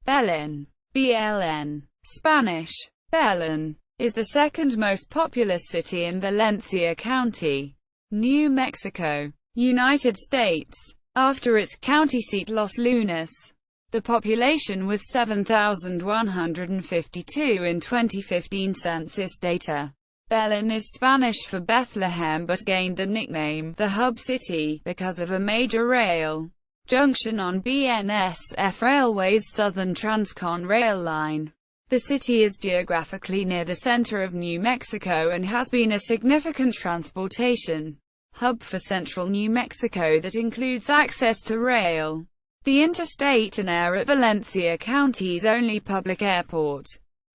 Belen, BLN, Spanish, Belen, is the second most populous city in Valencia County, New Mexico, United States, after its county seat Los Lunas. The population was 7,152 in 2015 census data. Belen is Spanish for Bethlehem but gained the nickname, the Hub City, because of a major rail junction on BNSF Railway's southern Transcon rail line. The city is geographically near the center of New Mexico and has been a significant transportation hub for central New Mexico that includes access to rail, the interstate and air at Valencia County's only public airport.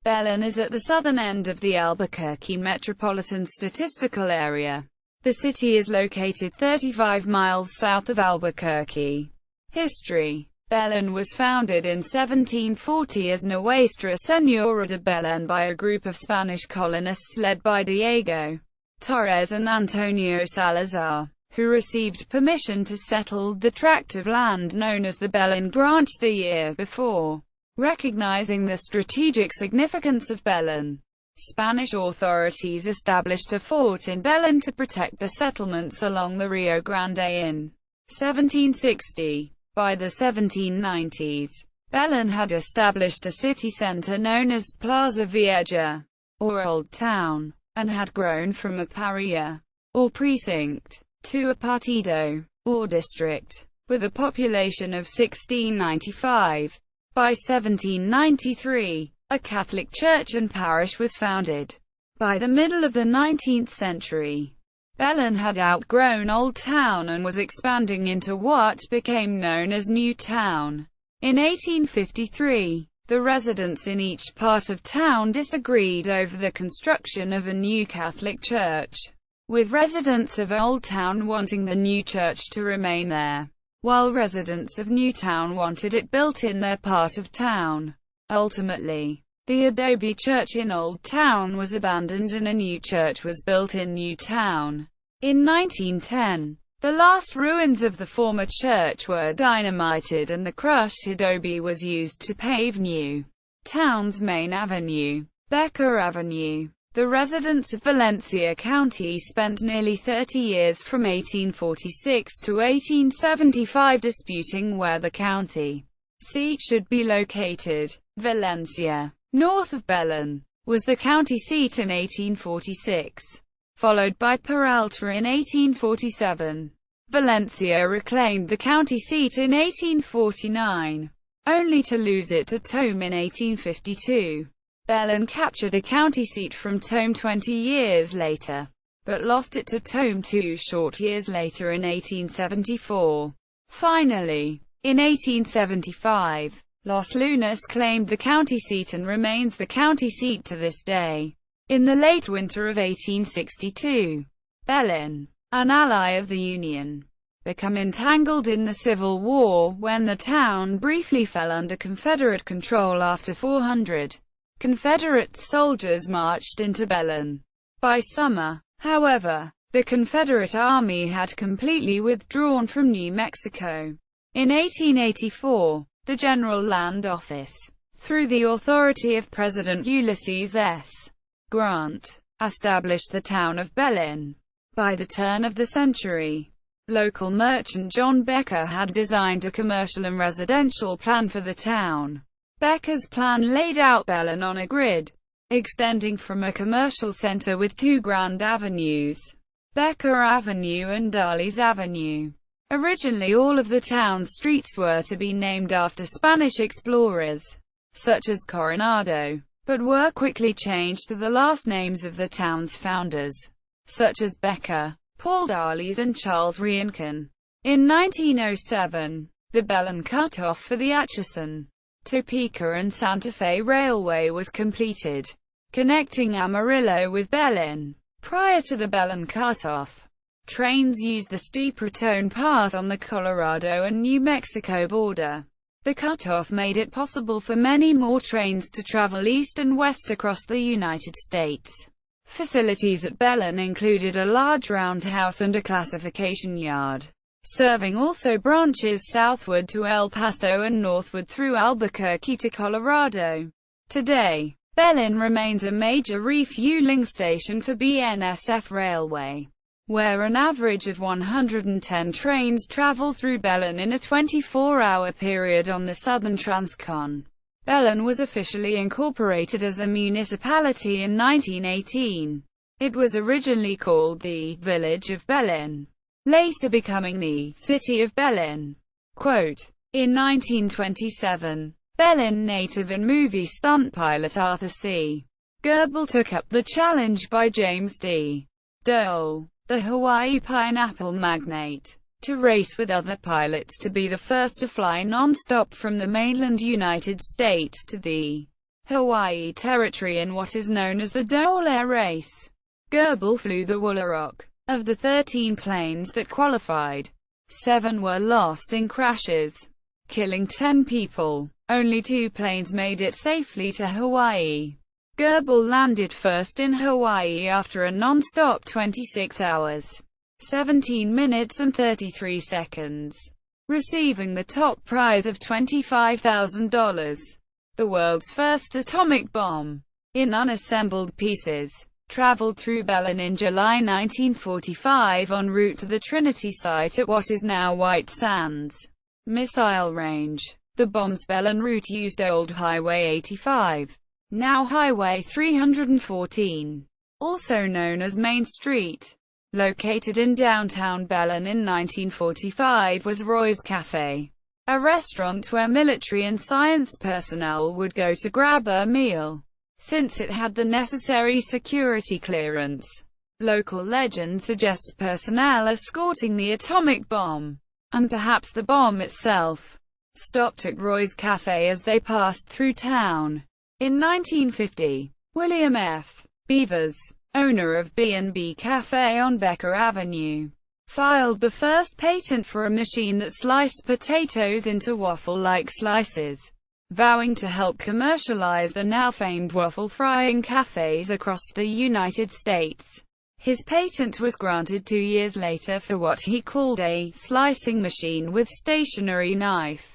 Belen is at the southern end of the Albuquerque Metropolitan Statistical Area. The city is located 35 miles south of Albuquerque. History. Belen was founded in 1740 as Nuestra Señora de Belén by a group of Spanish colonists led by Diego Torres and Antonio Salazar, who received permission to settle the tract of land known as the Belén Branch the year before. Recognizing the strategic significance of Belen, Spanish authorities established a fort in Belen to protect the settlements along the Rio Grande in 1760. By the 1790s, Belen had established a city center known as Plaza Vieja, or Old Town, and had grown from a parrilla, or precinct, to a partido, or district, with a population of 1695. By 1793, a Catholic church and parish was founded. By the middle of the 19th century, Belen had outgrown Old Town and was expanding into what became known as New Town. In 1853, the residents in each part of town disagreed over the construction of a new Catholic church, with residents of Old Town wanting the new church to remain there, while residents of New Town wanted it built in their part of town. Ultimately, the adobe church in Old Town was abandoned and a new church was built in New Town. In 1910, the last ruins of the former church were dynamited and the crushed adobe was used to pave New Town's main avenue, Becker Avenue. The residents of Valencia County spent nearly 30 years from 1846 to 1875 disputing where the county seat should be located. Valencia, north of Belen, was the county seat in 1846, followed by Peralta in 1847. Valencia reclaimed the county seat in 1849, only to lose it to Tome in 1852. Belen captured a county seat from Tome 20 years later, but lost it to Tome 2 short years later in 1874. Finally, in 1875, Los Lunas claimed the county seat and remains the county seat to this day. In the late winter of 1862, Belen, an ally of the Union, became entangled in the Civil War when the town briefly fell under Confederate control after 400 Confederate soldiers marched into Belen. By summer, however, the Confederate Army had completely withdrawn from New Mexico. In 1884, the General Land Office, through the authority of President Ulysses S. Grant, established the town of Belen. By the turn of the century, local merchant John Becker had designed a commercial and residential plan for the town. Becker's plan laid out Belen on a grid, extending from a commercial center with two grand avenues, Becker Avenue and Darley's Avenue. Originally all of the town's streets were to be named after Spanish explorers, such as Coronado, but were quickly changed to the last names of the town's founders, such as Becker, Paul Darley's and Charles Rincon. In 1907, the Belen cutoff for the Atchison, Topeka and Santa Fe Railway was completed, connecting Amarillo with Belen. Prior to the Belen cutoff, trains used the steep Raton Pass on the Colorado and New Mexico border. The cutoff made it possible for many more trains to travel east and west across the United States. Facilities at Belen included a large roundhouse and a classification yard. Serving also branches southward to El Paso and northward through Albuquerque to Colorado. Today, Belen remains a major refueling station for BNSF Railway, where an average of 110 trains travel through Belen in a 24-hour period on the southern Transcon. Belen was officially incorporated as a municipality in 1918. It was originally called the Village of Belen, later becoming the City of Belen. Quote, in 1927, Belen native and movie stunt pilot Arthur C. Goebel took up the challenge by James D. Dole, the Hawaii pineapple magnate, to race with other pilots to be the first to fly non-stop from the mainland United States to the Hawaii Territory in what is known as the Dole Air Race. Goebel flew the Woolaroc. Of the 13 planes that qualified, 7 were lost in crashes, killing 10 people. Only 2 planes made it safely to Hawaii. Goebel landed first in Hawaii after a non-stop 26 hours, 17 minutes and 33 seconds, receiving the top prize of $25,000. The world's first atomic bomb, in unassembled pieces, traveled through Belen in July 1945 en route to the Trinity site at what is now White Sands Missile Range. The bomb's Belen route used Old Highway 85, now Highway 314, also known as Main Street. Located in downtown Belen in 1945 was Roy's Cafe, a restaurant where military and science personnel would go to grab a meal, since it had the necessary security clearance. Local legend suggests personnel escorting the atomic bomb, and perhaps the bomb itself, stopped at Roy's Cafe as they passed through town. In 1950, William F. Beavers, owner of B&B Cafe on Becker Avenue, filed the first patent for a machine that sliced potatoes into waffle-like slices, vowing to help commercialize the now famed waffle frying cafes across the United States. His patent was granted 2 years later for what he called a slicing machine with stationary knife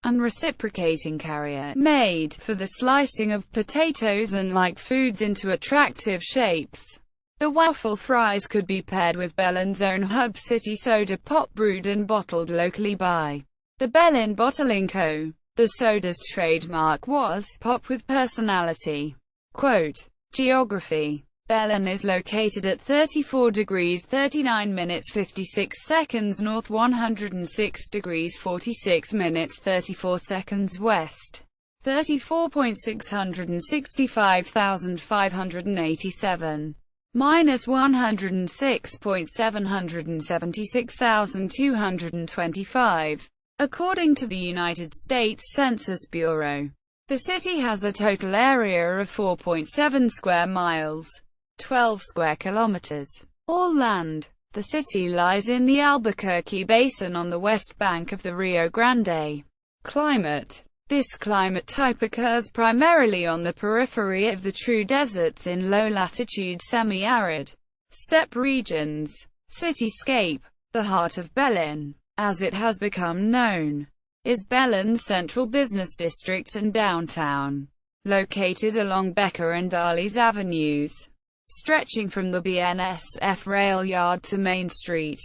and reciprocating carrier, made for the slicing of potatoes and like foods into attractive shapes. The waffle fries could be paired with Belen's own Hub City soda pop, brewed and bottled locally by the Belen Bottling Co. The soda's trademark was pop with personality. Quote, geography. Belen is located at 34 degrees 39 minutes 56 seconds north, 106 degrees 46 minutes 34 seconds west, 34.665,587, minus 106.776,225. According to the United States Census Bureau, the city has a total area of 4.7 square miles, 12 square kilometers, all land. The city lies in the Albuquerque Basin on the west bank of the Rio Grande. Climate. This climate type occurs primarily on the periphery of the true deserts in low-latitude semi-arid steppe regions. Cityscape. The heart of Belen, as it has become known, is Belen's central business district and downtown, located along Becker and Darley's avenues, stretching from the BNSF rail yard to Main Street.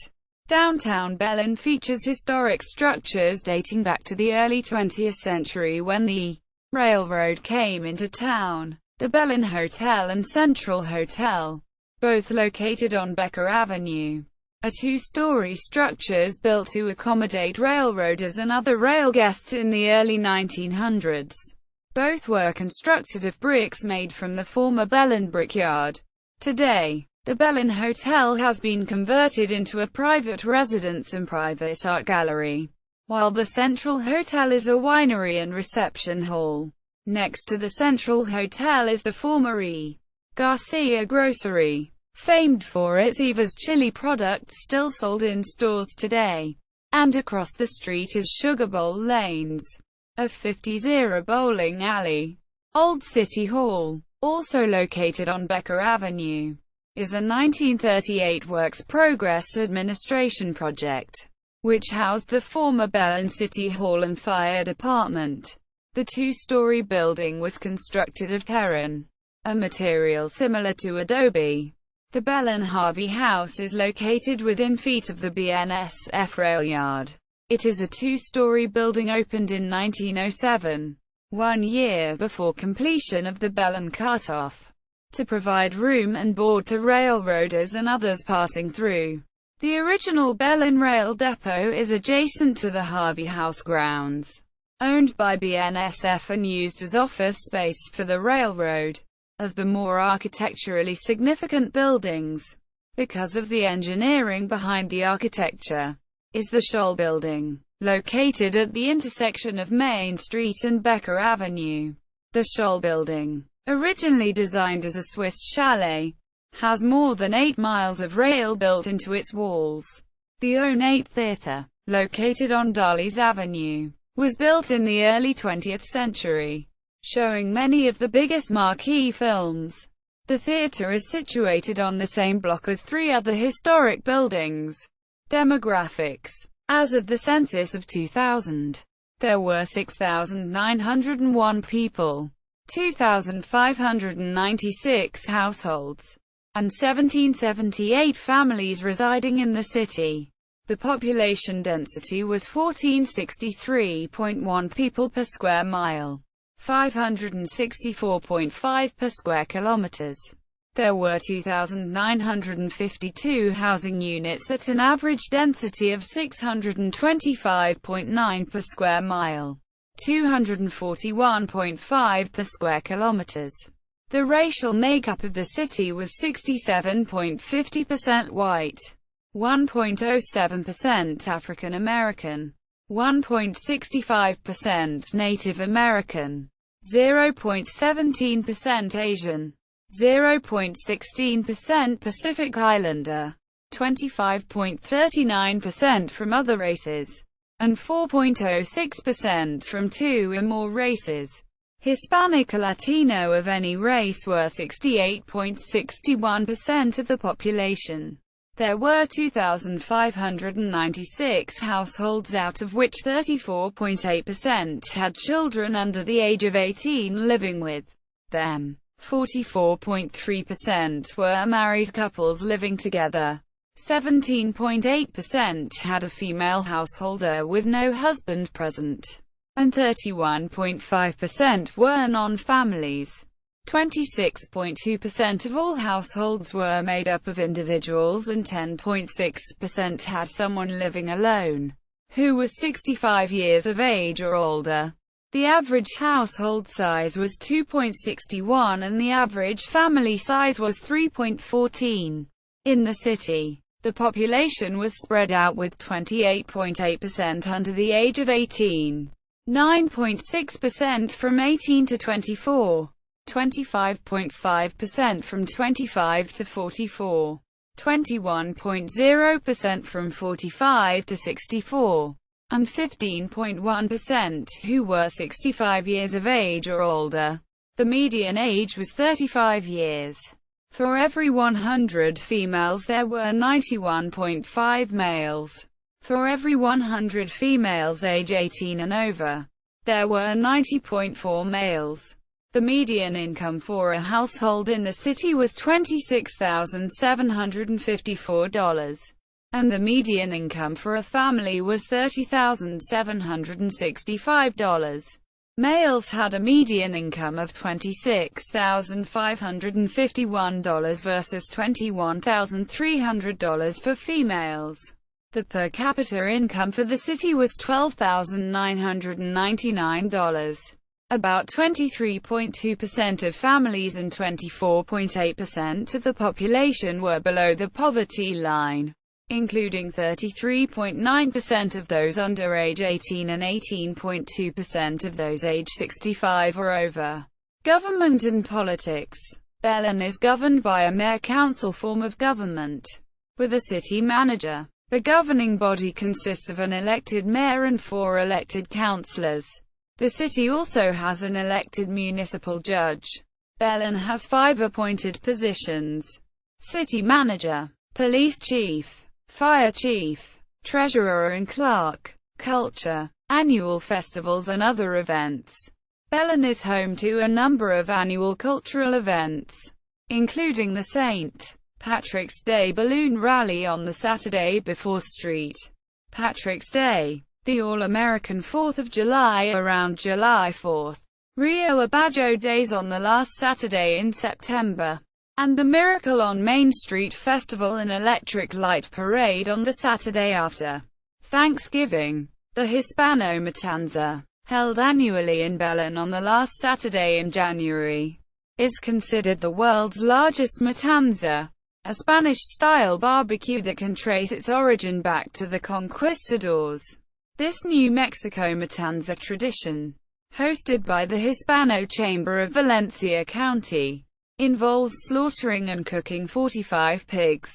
Downtown Belen features historic structures dating back to the early 20th century when the railroad came into town. The Belen Hotel and Central Hotel, both located on Becker Avenue, are two-story structures built to accommodate railroaders and other rail guests in the early 1900s. Both were constructed of bricks made from the former Belen brickyard. Today, the Belen Hotel has been converted into a private residence and private art gallery, while the Central Hotel is a winery and reception hall. Next to the Central Hotel is the former E. Garcia Grocery, famed for its Eva's chili products still sold in stores today. And across the street is Sugar Bowl Lanes, a 50s-era bowling alley. Old City Hall, also located on Becker Avenue, is a 1938 works progress administration project. which housed the former Belen City Hall and Fire Department. The two-story building was constructed of terran, a material similar to adobe. The Belén Harvey House is located within feet of the BNSF rail yard. It is a two-story building opened in 1907, 1 year before completion of the Belen cutoff, to provide room and board to railroaders and others passing through. The original Belen Rail Depot is adjacent to the Harvey House grounds, owned by BNSF and used as office space for the railroad. Of the more architecturally significant buildings, because of the engineering behind the architecture, is the Shoal Building, located at the intersection of Main Street and Becker Avenue. The Shoal Building, originally designed as a Swiss chalet, has more than 8 miles of rail built into its walls. The Ornate Theatre, located on Darley's Avenue, was built in the early 20th century, showing many of the biggest marquee films. The theatre is situated on the same block as 3 other historic buildings. Demographics. As of the census of 2000, there were 6,901 people, 2,596 households, and 1,778 families residing in the city. The population density was 1463.1 people per square mile, 564.5 per square kilometers. There were 2,952 housing units at an average density of 625.9 per square mile, 241.5 per square kilometers. The racial makeup of the city was 67.50% white, 1.07% African American, 1.65% Native American, 0.17% Asian, 0.16% Pacific Islander, 25.39% from other races, and 4.06% from 2 or more races. Hispanic or Latino of any race were 68.61% of the population. There were 2,596 households, out of which 34.8% had children under the age of 18 living with them. 44.3% were married couples living together. 17.8% had a female householder with no husband present. And 31.5% were non-families. 26.2% of all households were made up of individuals, and 10.6% had someone living alone, who was 65 years of age or older. The average household size was 2.61 and the average family size was 3.14. In the city, the population was spread out, with 28.8% under the age of 18, 9.6% from 18 to 24, 25.5% from 25 to 44, 21.0% from 45 to 64, and 15.1% who were 65 years of age or older. The median age was 35 years. For every 100 females there were 91.5 males. For every 100 females age 18 and over, there were 90.4 males. The median income for a household in the city was $26,754, and the median income for a family was $30,765. Males had a median income of $26,551 versus $21,300 for females. The per capita income for the city was $12,999. About 23.2% of families and 24.8% of the population were below the poverty line, including 33.9% of those under age 18 and 18.2% of those age 65 or over. Government and politics. Belen is governed by a mayor-council form of government, with a city manager. The governing body consists of an elected mayor and 4 elected councillors. The city also has an elected municipal judge. Belen has 5 appointed positions: city manager, police chief, fire chief, Treasurer and Clerk. Culture. Annual festivals and other events. Belen is home to a number of annual cultural events, including the St. Patrick's Day Balloon Rally on the Saturday before St. Patrick's Day, the All-American 4th of July around July 4th, Rio Abajo Days on the last Saturday in September, and the Miracle on Main Street Festival and Electric Light Parade on the Saturday after Thanksgiving. The Hispano Matanza, held annually in Belen on the last Saturday in January, is considered the world's largest matanza, a Spanish-style barbecue that can trace its origin back to the conquistadors. This New Mexico matanza tradition, hosted by the Hispano Chamber of Valencia County, involves slaughtering and cooking 45 pigs,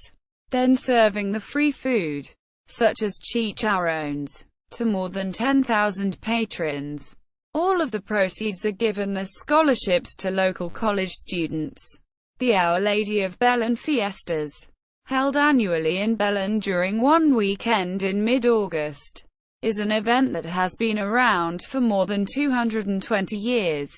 then serving the free food, such as chicharrones, to more than 10,000 patrons. All of the proceeds are given as scholarships to local college students. The Our Lady of Belen Fiestas, held annually in Belen during one weekend in mid-August, is an event that has been around for more than 220 years.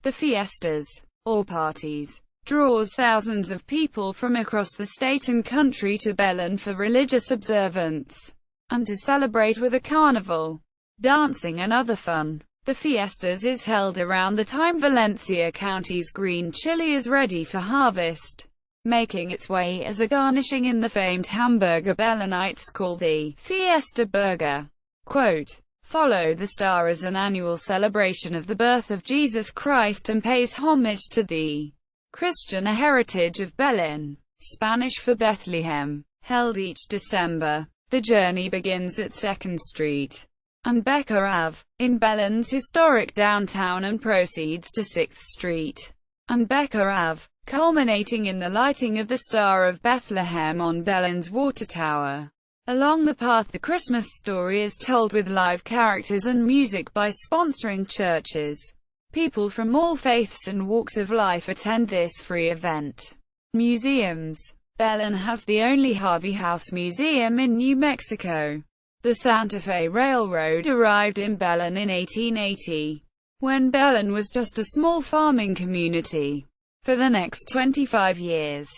The Fiestas, or parties, draws thousands of people from across the state and country to Belen for religious observance and to celebrate with a carnival, dancing and other fun. The Fiestas is held around the time Valencia County's green chili is ready for harvest, making its way as a garnishing in the famed hamburger Belenites call the Fiesta Burger. Quote, Follow the Star is an annual celebration of the birth of Jesus Christ and pays homage to the Christian heritage of Belén, Spanish for Bethlehem, held each December. The journey begins at 2nd Street and Becker Ave, in Belen's historic downtown and proceeds to 6th Street and Becker Ave, culminating in the lighting of the Star of Bethlehem on Belen's water tower. Along the path the Christmas story is told with live characters and music by sponsoring churches. People from all faiths and walks of life attend this free event. Museums. Belen has the only Harvey House Museum in New Mexico. The Santa Fe Railroad arrived in Belen in 1880, when Belen was just a small farming community. For the next 25 years,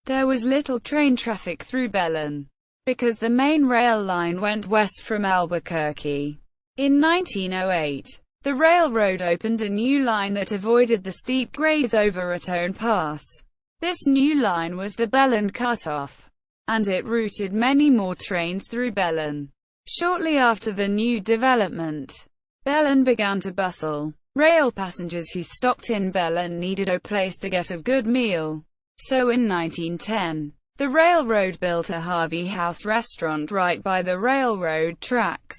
there was little train traffic through Belen, because the main rail line went west from Albuquerque. In 1908, the railroad opened a new line that avoided the steep grades over Raton Pass. This new line was the Belen Cutoff, and it routed many more trains through Belen. Shortly after the new development, Belen began to bustle. Rail passengers who stopped in Belen needed a place to get a good meal. So in 1910, the railroad built a Harvey House restaurant right by the railroad tracks.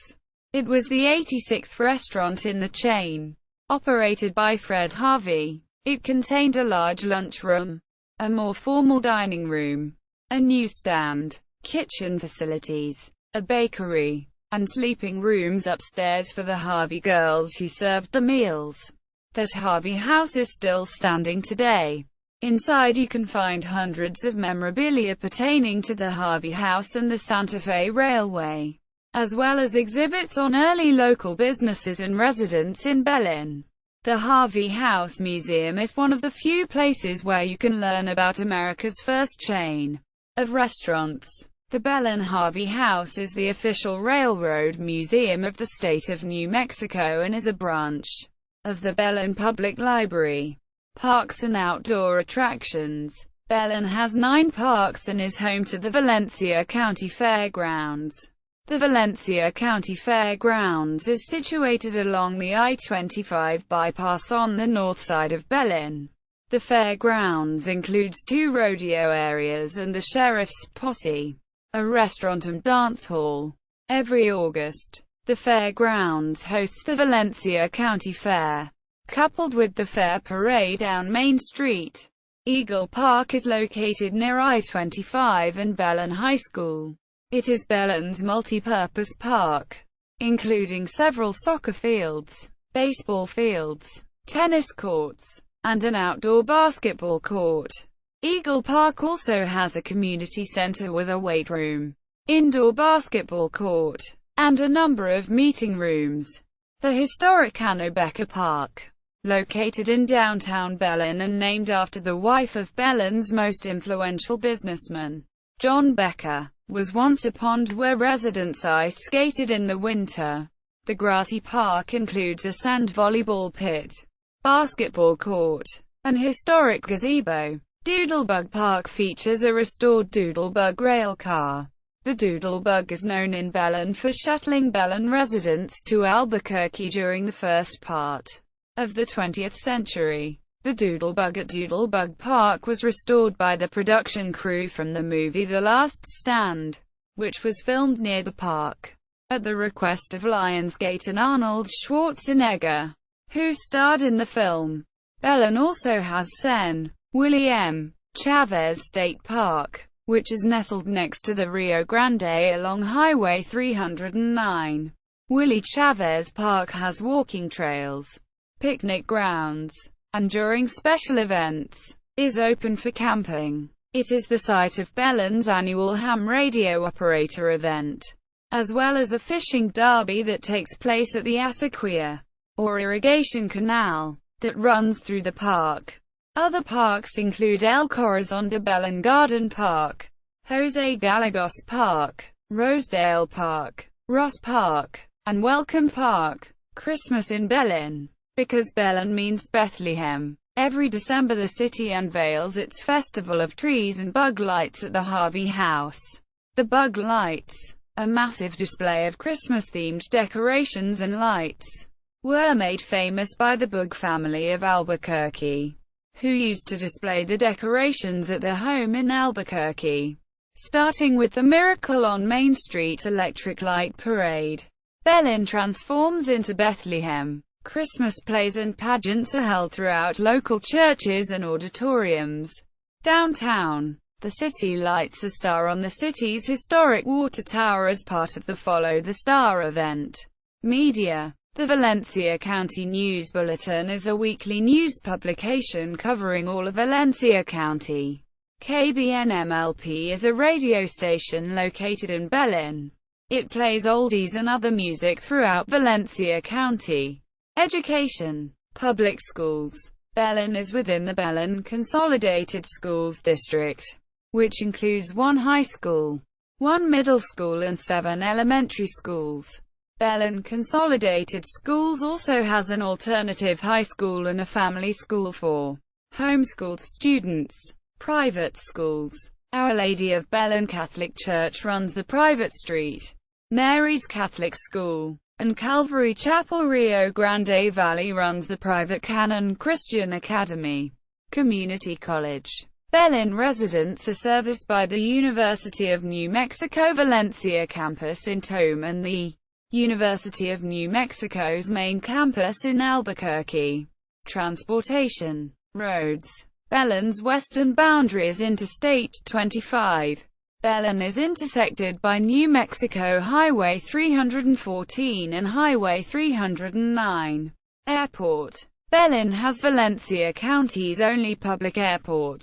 It was the 86th restaurant in the chain, operated by Fred Harvey. It contained a large lunchroom, a more formal dining room, a newsstand, kitchen facilities, a bakery, and sleeping rooms upstairs for the Harvey girls who served the meals. That Harvey House is still standing today. Inside you can find hundreds of memorabilia pertaining to the Harvey House and the Santa Fe Railway, as well as exhibits on early local businesses and residents in Belen. The Harvey House Museum is one of the few places where you can learn about America's first chain of restaurants. The Belen Harvey House is the official railroad museum of the state of New Mexico and is a branch of the Belen Public Library. Parks and outdoor attractions. Belen has 9 parks and is home to the Valencia County Fairgrounds. The Valencia County Fairgrounds is situated along the I-25 bypass on the north side of Belen. The fairgrounds includes 2 rodeo areas and the sheriff's posse, a restaurant and dance hall. Every August, the fairgrounds hosts the Valencia County Fair, coupled with the fair parade down Main Street. Eagle Park is located near I-25 and Belen High School. It is Belen's multi-purpose park, including several soccer fields, baseball fields, tennis courts, and an outdoor basketball court. Eagle Park also has a community center with a weight room, indoor basketball court, and a number of meeting rooms. The historic Ano Becker Park, located in downtown Belen and named after the wife of Belen's most influential businessman, John Becker, was once a pond where residents ice skated in the winter. The grassy park includes a sand volleyball pit, basketball court, and historic gazebo. Doodlebug Park features a restored Doodlebug rail car. The Doodlebug is known in Belen for shuttling Belen residents to Albuquerque during the first part of the 20th century. The Doodlebug at Doodlebug Park was restored by the production crew from the movie The Last Stand, which was filmed near the park, at the request of Lionsgate and Arnold Schwarzenegger, who starred in the film. Belen also has Sen. William Chavez State Park, which is nestled next to the Rio Grande along Highway 309. Willie Chavez Park has walking trails, picnic grounds, and during special events, is open for camping. It is the site of Belen's annual ham radio operator event, as well as a fishing derby that takes place at the Acequia, or irrigation canal, that runs through the park. Other parks include El Corazon de Belen Garden Park, Jose Gallegos Park, Rosedale Park, Ross Park, and Welcome Park. Christmas in Belen. Because Belen means Bethlehem, every December the city unveils its festival of trees and bug lights at the Harvey House. The bug lights, a massive display of Christmas-themed decorations and lights, were made famous by the Bug family of Albuquerque, who used to display the decorations at their home in Albuquerque. Starting with the Miracle on Main Street electric light parade, Belen transforms into Bethlehem. Christmas plays and pageants are held throughout local churches and auditoriums. Downtown, the city lights a star on the city's historic water tower as part of the Follow the Star event. Media. The Valencia County News Bulletin is a weekly news publication covering all of Valencia County. KBNMLP is a radio station located in Belen. It plays oldies and other music throughout Valencia County. Education. Public schools. Belen is within the Belen Consolidated Schools District, which includes 1 high school, 1 middle school and 7 elementary schools. Belen Consolidated Schools also has an alternative high school and a family school for homeschooled students. Private schools. Our Lady of Belen Catholic Church runs the private St. Mary's Catholic School, and Calvary Chapel Rio Grande Valley runs the private Canon Christian Academy. Community College. Belen residents are serviced by the University of New Mexico Valencia campus in Tome and the University of New Mexico's main campus in Albuquerque. Transportation. Roads. Belen's western boundary is Interstate 25. Belen is intersected by New Mexico Highway 314 and Highway 309. Airport. Belen has Valencia County's only public airport.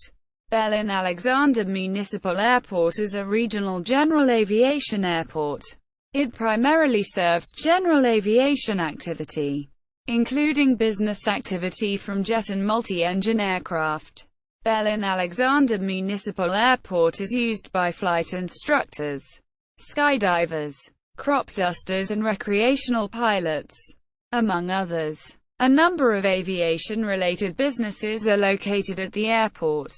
Belen Alexander Municipal Airport is a regional general aviation airport. It primarily serves general aviation activity, including business activity from jet and multi-engine aircraft. Belen Alexander Municipal Airport is used by flight instructors, skydivers, crop dusters and recreational pilots, among others. A number of aviation-related businesses are located at the airport.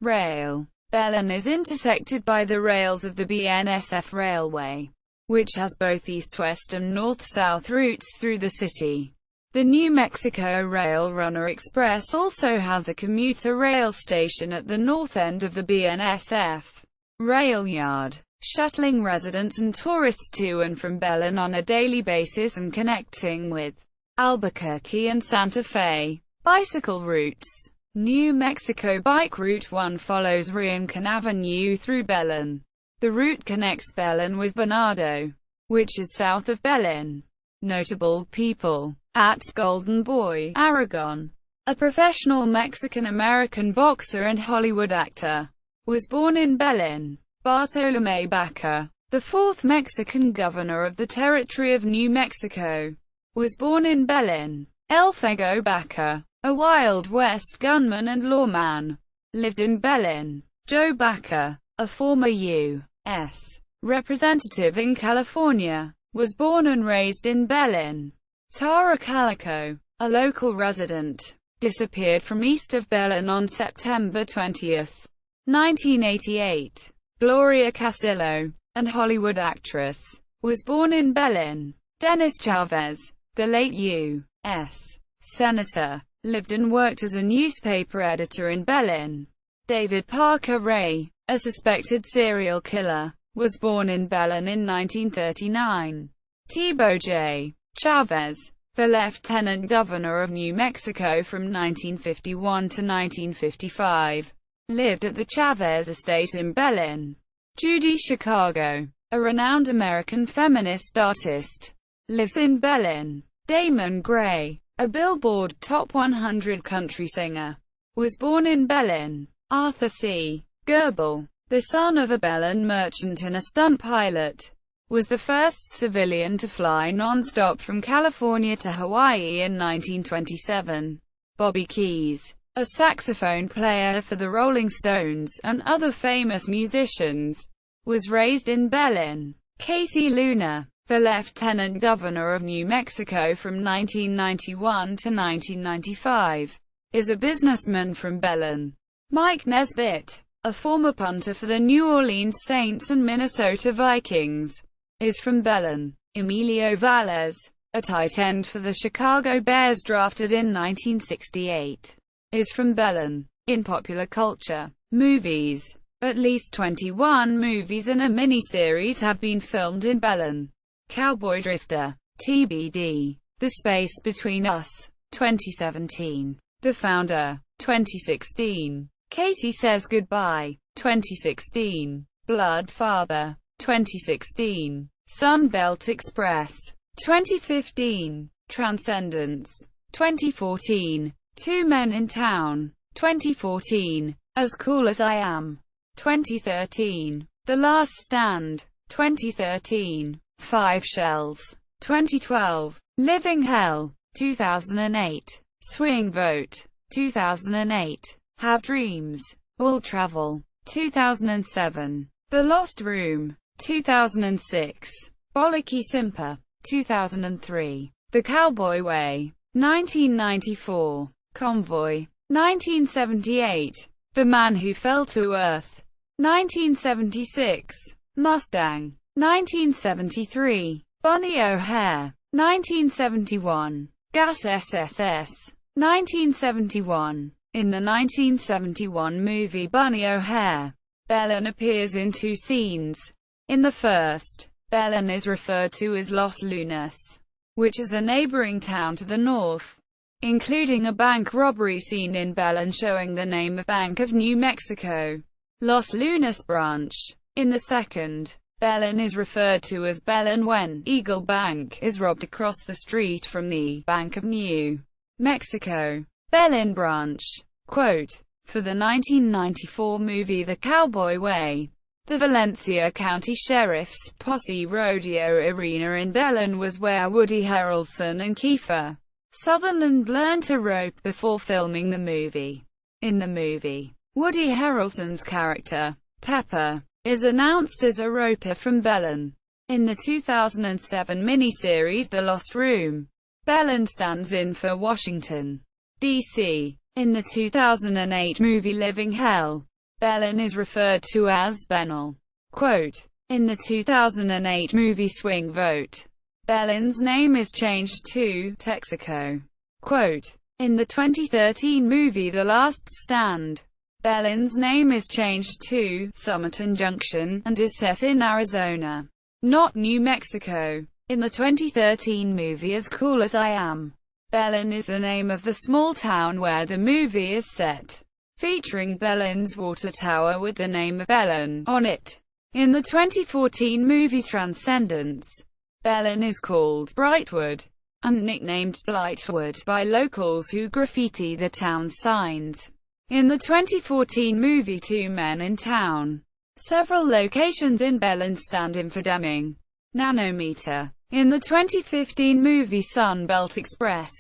Rail. Belen is intersected by the rails of the BNSF Railway, which has both east-west and north-south routes through the city. The New Mexico Rail Runner Express also has a commuter rail station at the north end of the BNSF rail yard, shuttling residents and tourists to and from Belen on a daily basis and connecting with Albuquerque and Santa Fe. Bicycle routes. New Mexico Bike Route 1 follows Rincon Avenue through Belen. The route connects Belen with Bernardo, which is south of Belen. Notable people. At Golden Boy, Aragon, a professional Mexican-American boxer and Hollywood actor, was born in Belen. Bartolomé Baca, the fourth Mexican governor of the Territory of New Mexico, was born in Belen. El Fuego Baca, a Wild West gunman and lawman, lived in Belen. Joe Baca, a former U.S. representative in California, was born and raised in Belen. Tara Calico, a local resident, disappeared from east of Belen on September 20, 1988. Gloria Castillo, an Hollywood actress, was born in Belen. Dennis Chavez, the late U.S. Senator, lived and worked as a newspaper editor in Belen. David Parker Ray, a suspected serial killer, was born in Belen in 1939. Tebow J. Chavez, the lieutenant governor of New Mexico from 1951 to 1955, lived at the Chavez estate in Belen. Judy Chicago, a renowned American feminist artist, lives in Belen. Damon Gray, a Billboard Top 100 country singer, was born in Belen. Arthur C. Goebel, the son of a Belen merchant and a stunt pilot, was the first civilian to fly non-stop from California to Hawaii in 1927. Bobby Keys, a saxophone player for the Rolling Stones and other famous musicians, was raised in Belen. Casey Luna, the lieutenant governor of New Mexico from 1991 to 1995, is a businessman from Belen. Mike Nesbitt, a former punter for the New Orleans Saints and Minnesota Vikings, is from Belen. Emilio Valles, a tight end for the Chicago Bears drafted in 1968, is from Belen. In popular culture, movies, at least 21 movies and a miniseries have been filmed in Belen. Cowboy Drifter, TBD, The Space Between Us, 2017. The Founder, 2016. Katie Says Goodbye, 2016. Blood Father, 2016. Sunbelt Express, 2015. Transcendence, 2014. Two Men in Town, 2014. As Cool as I Am, 2013. The Last Stand, 2013. Five Shells, 2012. Living Hell, 2008. Swing Vote, 2008. Have Dreams, Will Travel, 2007. The Lost Room, 2006. Boliki Simpa, 2003. The Cowboy Way, 1994. Convoy, 1978. The Man Who Fell to Earth, 1976. Mustang, 1973. Bunny O'Hare, 1971. Gas SSS, 1971. In the 1971 movie Bunny O'Hare, Belen appears in two scenes. In the first, Belen is referred to as Los Lunas, which is a neighboring town to the north, including a bank robbery scene in Belen showing the name of Bank of New Mexico, Los Lunas branch. In the second, Belen is referred to as Belen when Eagle Bank is robbed across the street from the Bank of New Mexico, Belen branch. Quote, for the 1994 movie The Cowboy Way, the Valencia County Sheriff's Posse Rodeo Arena in Belen was where Woody Harrelson and Kiefer Sutherland learned to rope before filming the movie. In the movie, Woody Harrelson's character, Pepper, is announced as a roper from Belen. In the 2007 miniseries The Lost Room, Belen stands in for Washington, D.C. In the 2008 movie Living Hell, Belen is referred to as Benel. Quote, in the 2008 movie Swing Vote, Belen's name is changed to Texaco. Quote, in the 2013 movie The Last Stand, Belen's name is changed to Summerton Junction, and is set in Arizona, not New Mexico. In the 2013 movie As Cool as I Am, Belen is the name of the small town where the movie is set, featuring Belen's water tower with the name of Belen on it. In the 2014 movie Transcendence, Belen is called Brightwood, and nicknamed Blightwood by locals who graffiti the town's signs. In the 2014 movie Two Men in Town, Several locations in Belen stand in for Deming nanometer. In the 2015 movie Sun Belt Express,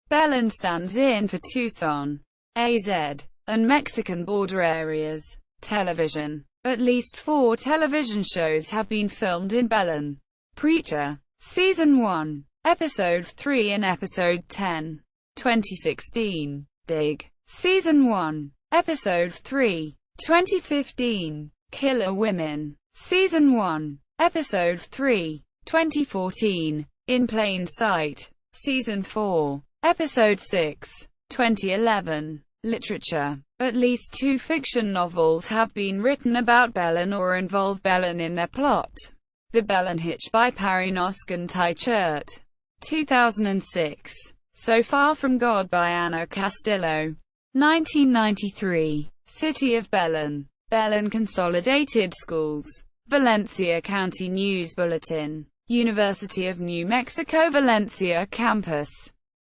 Belen stands in for Tucson, AZ, and Mexican border areas. Television. At least 4 television shows have been filmed in Belen. Preacher. Season 1, Episode 3 and Episode 10. 2016. Dig. Season 1, Episode 3. 2015. Killer Women. Season 1, Episode 3. 2014. In Plain Sight. Season 4, Episode 6. 2011. Literature. At least 2 fiction novels have been written about Belen or involve Belen in their plot. The Belen Hitch by Parinosc and Teichert. 2006. So Far From God by Ana Castillo. 1993. City of Belen. Belen Consolidated Schools. Valencia County News Bulletin. University of New Mexico Valencia Campus.